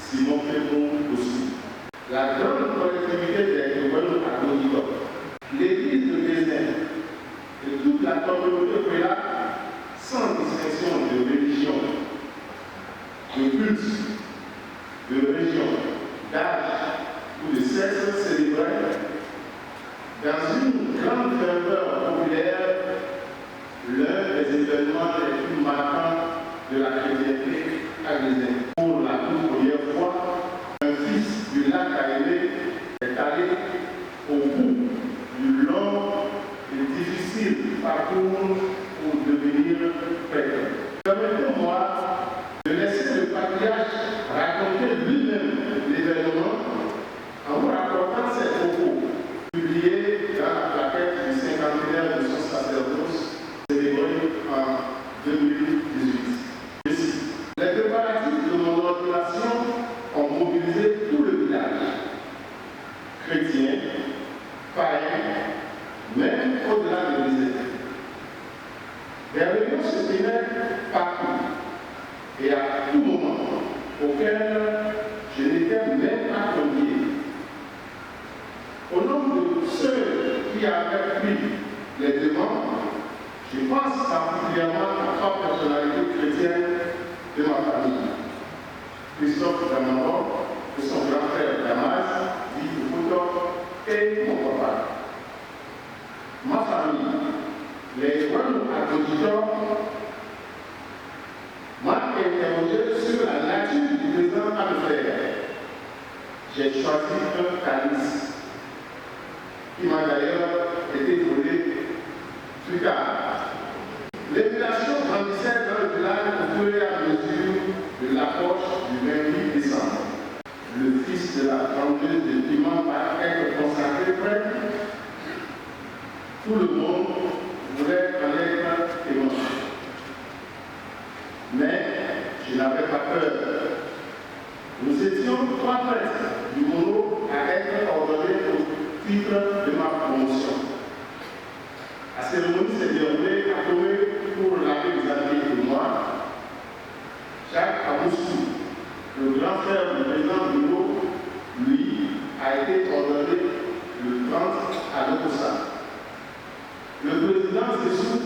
Simon Péron aussi. La grande collectivité des Guadeloupe à Gonido, l'église de Bézin et toute la communauté préalable, sans distinction de religion, de culte, de région, d'âge ou de sexe, célébrait dans une grande ferveur populaire l'un des événements les plus marquants de la chrétienté aguisaine. Pour la toute première fois, un fils du lac Aïlé est allé au bout du long et difficile parcours pour devenir prêtre. Permettez-moi de laisser le patriarche raconter lui-même l'événement en vous rapportant ses propos publiés dans la plaquette du cinquantenaire de son sacerdoce célébré en 2018. Ici, les préparatifs de mon ordination ont mobilisé tout le village, chrétien, païen, même au-delà de l'Église. Les réunions se tenaient partout et à tout moment auquel je n'étais même pas convié. Au nom de ceux qui avaient pris les demandes, je pense particulièrement à trois personnalités chrétiennes de ma famille. Christophe Damaro, de son grand frère Damas, dit Fouto, et mon papa. Ma famille, les Guadeloupe à Gonido, m'a interrogé sur la nature du présent à me faire. J'ai choisi un calice qui m'a d'ailleurs été volé plus tard. L'émulation grandissait dans le village au fur et à mesure de l'approche du 28 décembre. Le fils de la vendeuse de piment va être consacré prêtre. Tout le monde voulait en être témoin. Mais je n'avais pas peur. Nous étions trois prêtres du Mono à être ordonnés au titre de ma promotion. La cérémonie s'est déroulée à Tomé pour l'abbé Xavier et moi. Jacques Amoussou, le grand frère du président du Mono, lui, a été ordonné le 30 à Lokossa. Le président Zessou,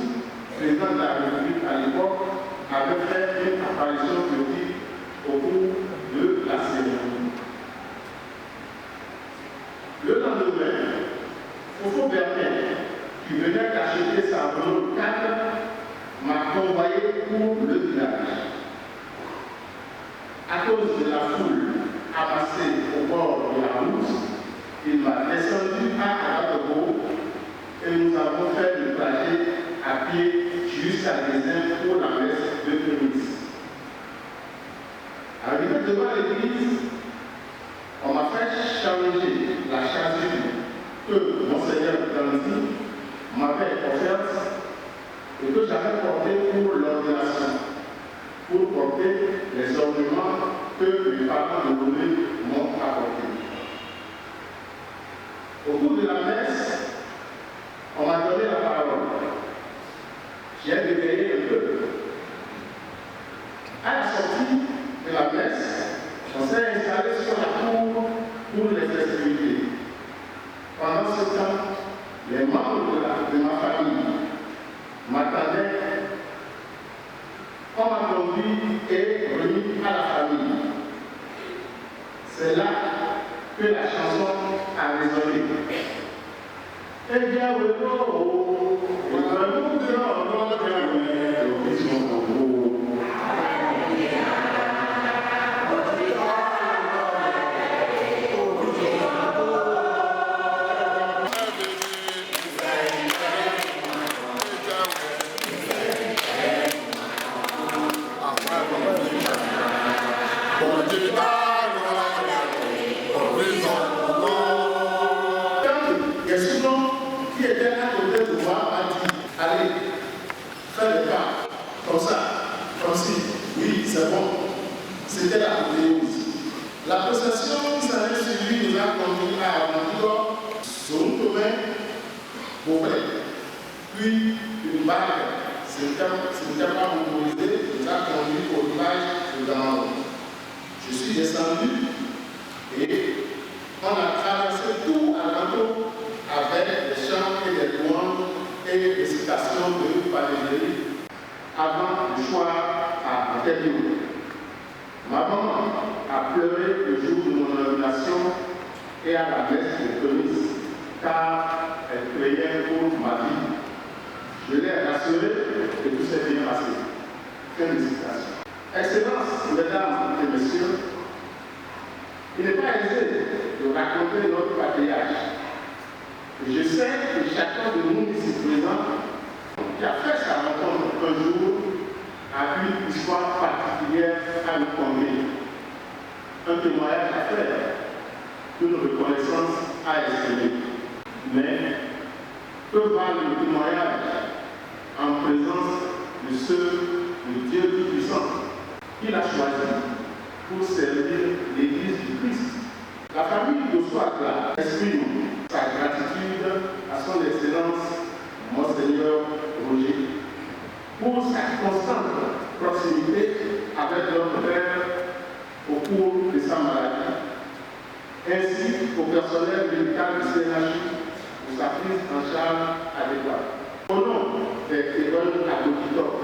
président de la République à l'époque, avait fait une apparition publique au cours de la cérémonie. Le lendemain, Fofo Bertin, qui venait d'acheter sa Renault 4, m'a convoyé pour le village. À cause de la foule amassée au bord de la route, il m'a descendu à Agatebo et nous avons fait le trajet à pied jusqu'à Bézin pour la messe de prémisse. Arrivé devant l'église, on m'a fait changer la chasuble que Monseigneur Gandhi m'avait offerte et que j'avais portée pour l'ordination, pour porter les ornements que mes parents de Lomé m'ont apportés. Au cours de la messe, on m'a donné la parole. J'ai réveillé un peu. À la sortie de la messe, on s'est installé sur la cour pour les festivités. Pendant ce temps, les membres de ma famille m'attendaient. On m'a conduit et remis à la famille. C'est là que la chanson a résonné. Eh bien, oui, qui était à côté de moi a dit, allez, fais le pas, comme ça, comme si, oui, c'est bon. C'était la théorie. La procession qui s'en est suivie nous a conduits à Amadou, son domaine, Beauvais. Puis une barque, ce n'était pas motorisé, nous a conduits au village de Damaro. Je suis suis descendu et on a traversé tout à l'entour avec des chants et des louanges et des citations de panégyrique avant le soir à Montpellier. Ma maman a pleuré le jour de mon ordination et à la messe de prémisse, car elle priait pour ma vie. Je l'ai rassurée que tout s'est bien passé. Fin de citation. Excellences, mesdames et messieurs, il n'est pas aisé de raconter notre patriarche. Je sais que chacun de nous ici présent qui a fait sa rencontre un jour a une histoire particulière à nous convier, un témoignage à faire, une reconnaissance à exprimer. Mais que valent le témoignage en présence de ce Dieu Tout-Puissant qu'il a choisi pour servir l'Église du Christ? La famille de Soakla exprime sa gratitude à son Excellence Monseigneur Roger pour sa constante proximité avec notre frère au cours de sa maladie, ainsi qu'au personnel médical du CNHU pour sa prise en charge adéquate. Au nom des fidèles apostolats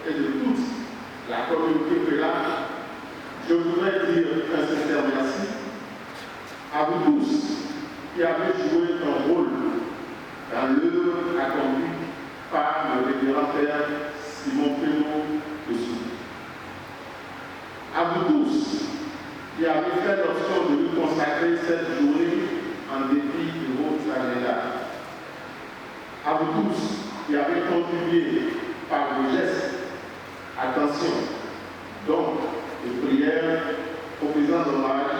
et de toute la communauté prélate, je voudrais dire un sincère merci à vous tous qui avez joué un rôle dans l'œuvre accomplie par le révérend Père Simon Pénaud de Souris. À vous tous qui avez fait l'option de nous consacrer cette journée en dépit de votre agenda. À vous tous qui avez contribué par vos gestes, attention, donc de prière au président d'hommage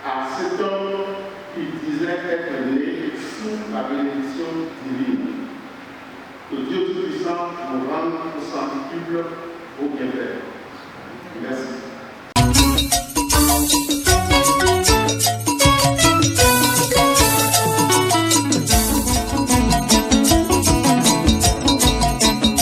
à cet homme qui disait être né sous la bénédiction divine. Que Dieu Tout-Puissant nous rende au centuple au bienfait. Merci.